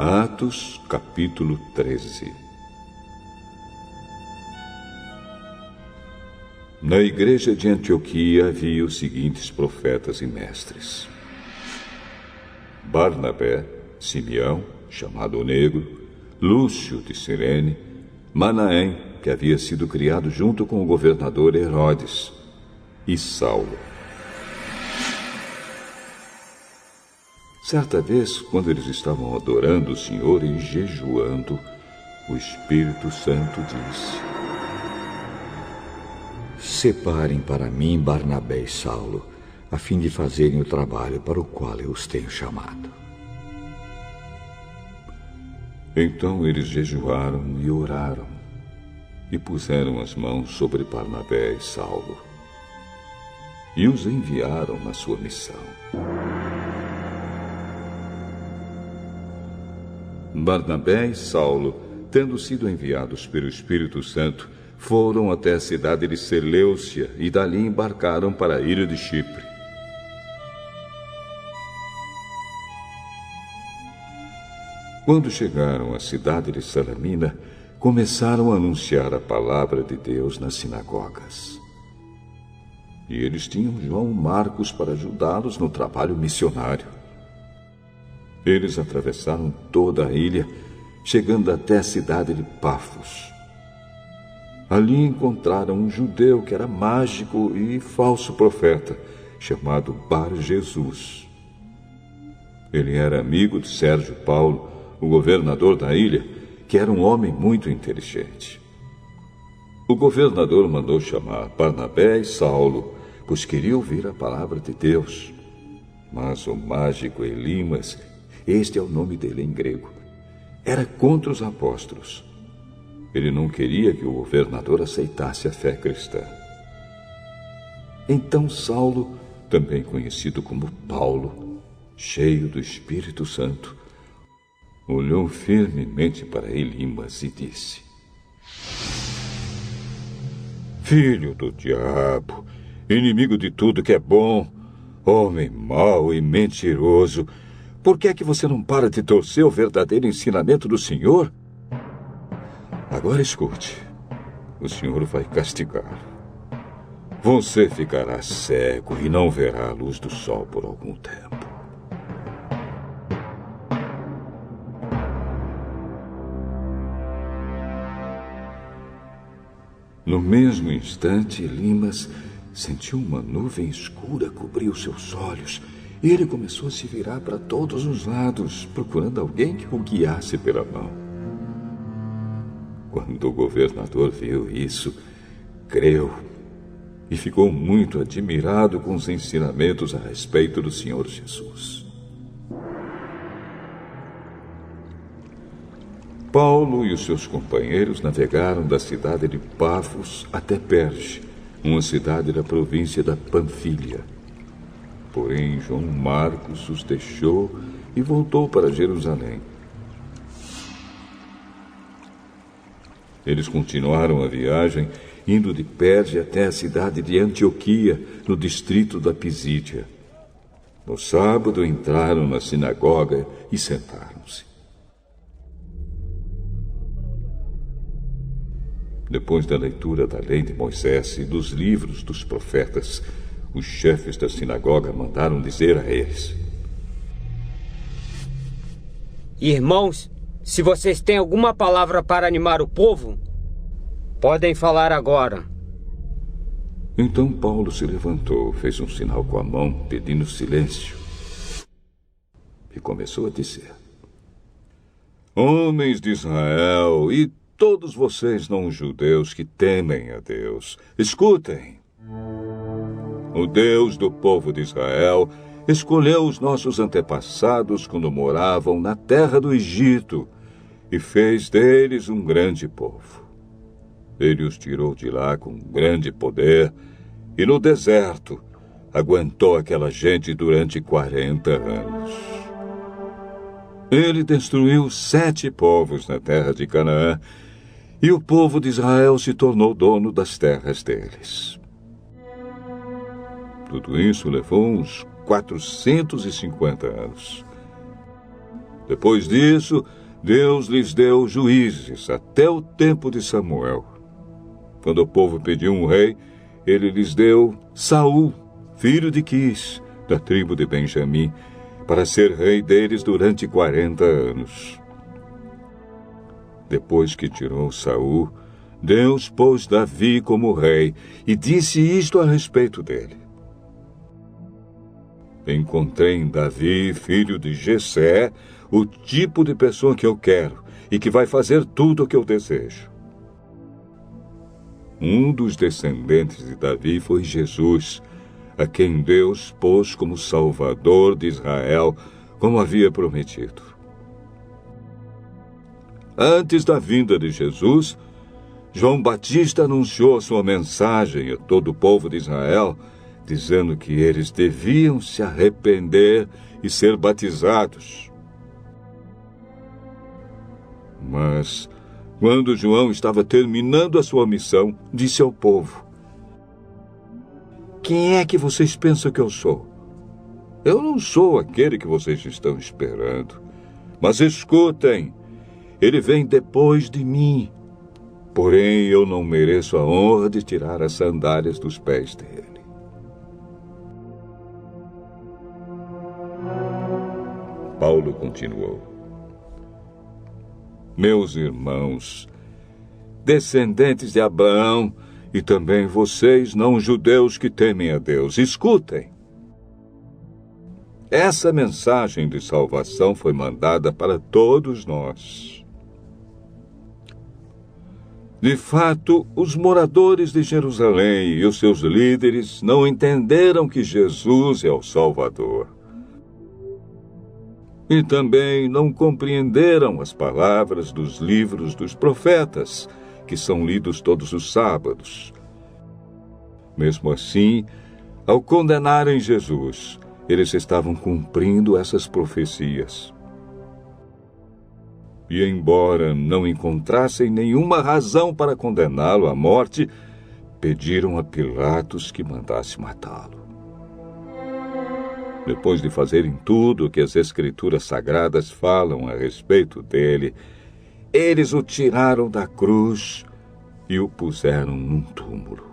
Atos, capítulo 13. Na igreja de Antioquia havia os seguintes profetas e mestres: Barnabé, Simeão, chamado o Negro, Lúcio de Cirene, Manaém, que havia sido criado junto com o governador Herodes, e Saulo. Certa vez, quando eles estavam adorando o Senhor e jejuando, o Espírito Santo disse: Separem para mim Barnabé e Saulo, a fim de fazerem o trabalho para o qual eu os tenho chamado. Então eles jejuaram e oraram, e puseram as mãos sobre Barnabé e Saulo, e os enviaram na sua missão. Barnabé e Saulo, tendo sido enviados pelo Espírito Santo, foram até a cidade de Seleucia e dali embarcaram para a ilha de Chipre. Quando chegaram à cidade de Salamina, começaram a anunciar a palavra de Deus nas sinagogas. E eles tinham João Marcos para ajudá-los no trabalho missionário. Eles atravessaram toda a ilha, chegando até a cidade de Pafos. Ali encontraram um judeu que era mágico e falso profeta, chamado Bar-Jesus. Ele era amigo de Sérgio Paulo, o governador da ilha, que era um homem muito inteligente. O governador mandou chamar Barnabé e Saulo, pois queria ouvir a palavra de Deus. Mas o mágico Elimas, este é o nome dele em grego, era contra os apóstolos. Ele não queria que o governador aceitasse a fé cristã. Então Saulo, também conhecido como Paulo, cheio do Espírito Santo, olhou firmemente para Elimas e disse: Filho do diabo, inimigo de tudo que é bom, homem mau e mentiroso, por que é que você não para de torcer o verdadeiro ensinamento do Senhor? Agora escute, o Senhor vai castigar. Você ficará cego e não verá a luz do sol por algum tempo. No mesmo instante, Elimas sentiu uma nuvem escura cobrir os seus olhos e ele começou a se virar para todos os lados, procurando alguém que o guiasse pela mão. Quando o governador viu isso, creu e ficou muito admirado com os ensinamentos a respeito do Senhor Jesus. Paulo e os seus companheiros navegaram da cidade de Pafos até Perge, uma cidade da província da Panfília. Porém, João Marcos os deixou e voltou para Jerusalém. Eles continuaram a viagem, indo de Perge até a cidade de Antioquia, no distrito da Pisídia. No sábado, entraram na sinagoga e sentaram-se. Depois da leitura da lei de Moisés e dos livros dos profetas, os chefes da sinagoga mandaram dizer a eles: Irmãos, se vocês têm alguma palavra para animar o povo, podem falar agora. Então Paulo se levantou, fez um sinal com a mão, pedindo silêncio, e começou a dizer: Homens de Israel e todos vocês não-judeus que temem a Deus, escutem. O Deus do povo de Israel escolheu os nossos antepassados quando moravam na terra do Egito e fez deles um grande povo. Ele os tirou de lá com grande poder e no deserto aguentou aquela gente durante 40 anos. Ele destruiu 7 povos na terra de Canaã e o povo de Israel se tornou dono das terras deles. Tudo isso levou uns 450 anos. Depois disso, Deus lhes deu juízes até o tempo de Samuel. Quando o povo pediu um rei, ele lhes deu Saul, filho de Quis, da tribo de Benjamim, para ser rei deles durante 40 anos. Depois que tirou Saul, Deus pôs Davi como rei e disse isto a respeito dele: encontrei em Davi, filho de Jessé, o tipo de pessoa que eu quero e que vai fazer tudo o que eu desejo. Um dos descendentes de Davi foi Jesus, a quem Deus pôs como Salvador de Israel, como havia prometido. Antes da vinda de Jesus, João Batista anunciou sua mensagem a todo o povo de Israel, dizendo que eles deviam se arrepender e ser batizados. Mas, quando João estava terminando a sua missão, disse ao povo: quem é que vocês pensam que eu sou? Eu não sou aquele que vocês estão esperando. Mas escutem, ele vem depois de mim. Porém, eu não mereço a honra de tirar as sandálias dos pés dele. Paulo continuou: meus irmãos, descendentes de Abraão, e também vocês, não-judeus que temem a Deus, escutem. Essa mensagem de salvação foi mandada para todos nós. De fato, os moradores de Jerusalém e os seus líderes não entenderam que Jesus é o Salvador. E também não compreenderam as palavras dos livros dos profetas, que são lidos todos os sábados. Mesmo assim, ao condenarem Jesus, eles estavam cumprindo essas profecias. E embora não encontrassem nenhuma razão para condená-lo à morte, pediram a Pilatos que mandasse matá-lo. Depois de fazerem tudo o que as Escrituras Sagradas falam a respeito dele, eles o tiraram da cruz e o puseram num túmulo.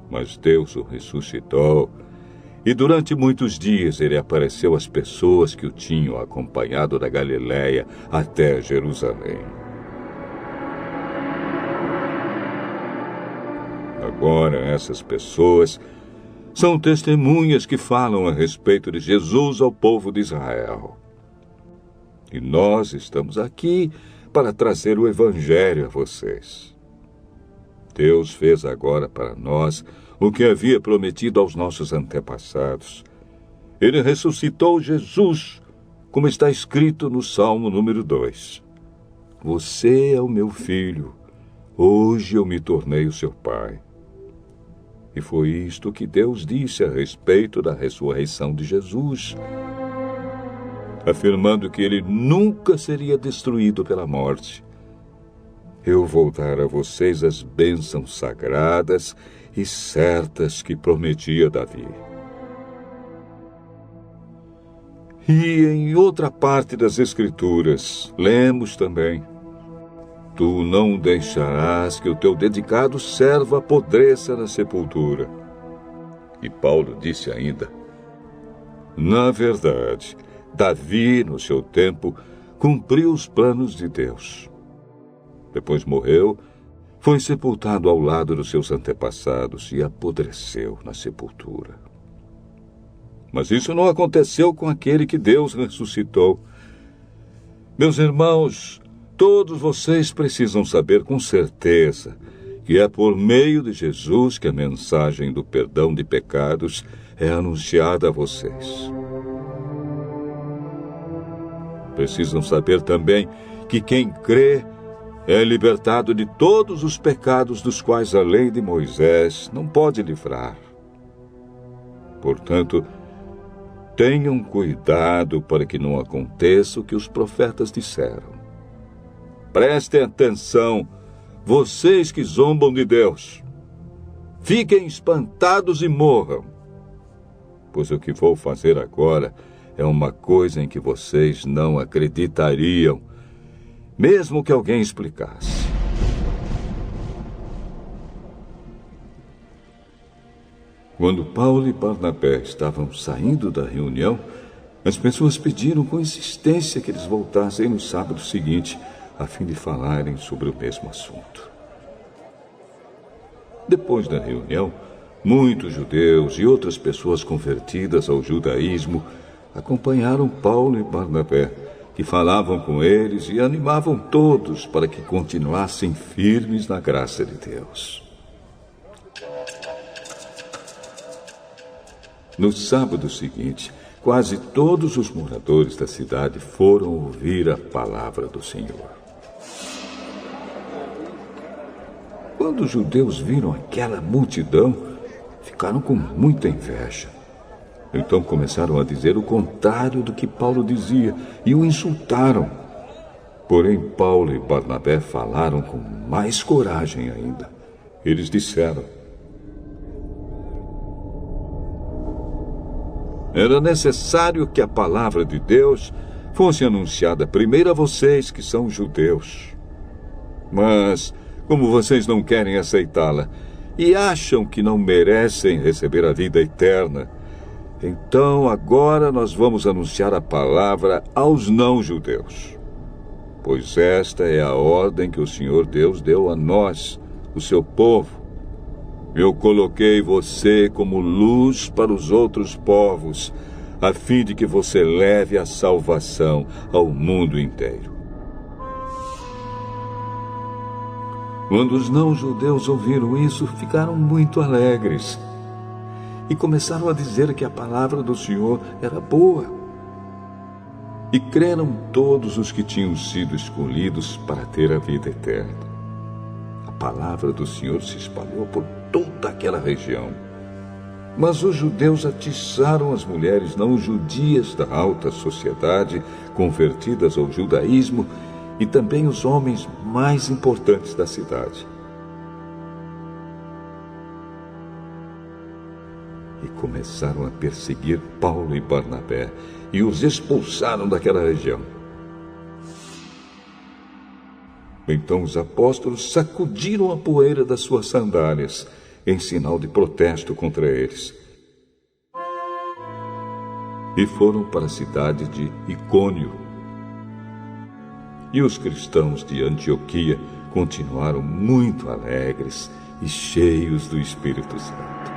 Mas Deus o ressuscitou, e durante muitos dias ele apareceu às pessoas que o tinham acompanhado da Galiléia até Jerusalém. Agora essas pessoas são testemunhas que falam a respeito de Jesus ao povo de Israel. E nós estamos aqui para trazer o Evangelho a vocês. Deus fez agora para nós o que havia prometido aos nossos antepassados. Ele ressuscitou Jesus, como está escrito no Salmo número 2. Você é o meu filho, hoje eu me tornei o seu pai. E foi isto que Deus disse a respeito da ressurreição de Jesus, afirmando que ele nunca seria destruído pela morte. Eu vou dar a vocês as bênçãos sagradas e certas que prometia Davi. E em outra parte das Escrituras, lemos também: tu não deixarás que o teu dedicado servo apodreça na sepultura. E Paulo disse ainda: na verdade, Davi, no seu tempo, cumpriu os planos de Deus. Depois morreu, foi sepultado ao lado dos seus antepassados e apodreceu na sepultura. Mas isso não aconteceu com aquele que Deus ressuscitou. Meus irmãos, todos vocês precisam saber com certeza que é por meio de Jesus que a mensagem do perdão de pecados é anunciada a vocês. Precisam saber também que quem crê é libertado de todos os pecados dos quais a lei de Moisés não pode livrar. Portanto, tenham cuidado para que não aconteça o que os profetas disseram. Prestem atenção, vocês que zombam de Deus. Fiquem espantados e morram, pois o que vou fazer agora é uma coisa em que vocês não acreditariam, mesmo que alguém explicasse. Quando Paulo e Barnabé estavam saindo da reunião, as pessoas pediram com insistência que eles voltassem no sábado seguinte, a fim de falarem sobre o mesmo assunto. Depois da reunião, muitos judeus e outras pessoas convertidas ao judaísmo acompanharam Paulo e Barnabé, que falavam com eles e animavam todos para que continuassem firmes na graça de Deus. No sábado seguinte, quase todos os moradores da cidade foram ouvir a palavra do Senhor. Quando os judeus viram aquela multidão, ficaram com muita inveja. Então começaram a dizer o contrário do que Paulo dizia e o insultaram. Porém, Paulo e Barnabé falaram com mais coragem ainda. Eles disseram: era necessário que a palavra de Deus fosse anunciada primeiro a vocês que são judeus. Mas, como vocês não querem aceitá-la e acham que não merecem receber a vida eterna, então agora nós vamos anunciar a palavra aos não-judeus. Pois esta é a ordem que o Senhor Deus deu a nós, o seu povo. Eu coloquei você como luz para os outros povos, a fim de que você leve a salvação ao mundo inteiro. Quando os não-judeus ouviram isso, ficaram muito alegres e começaram a dizer que a palavra do Senhor era boa. E creram todos os que tinham sido escolhidos para ter a vida eterna. A palavra do Senhor se espalhou por toda aquela região. Mas os judeus atiçaram as mulheres não judias da alta sociedade, convertidas ao judaísmo, e também os homens mais importantes da cidade. E começaram a perseguir Paulo e Barnabé e os expulsaram daquela região. Então os apóstolos sacudiram a poeira das suas sandálias em sinal de protesto contra eles. E foram para a cidade de Icônio. E os cristãos de Antioquia continuaram muito alegres e cheios do Espírito Santo.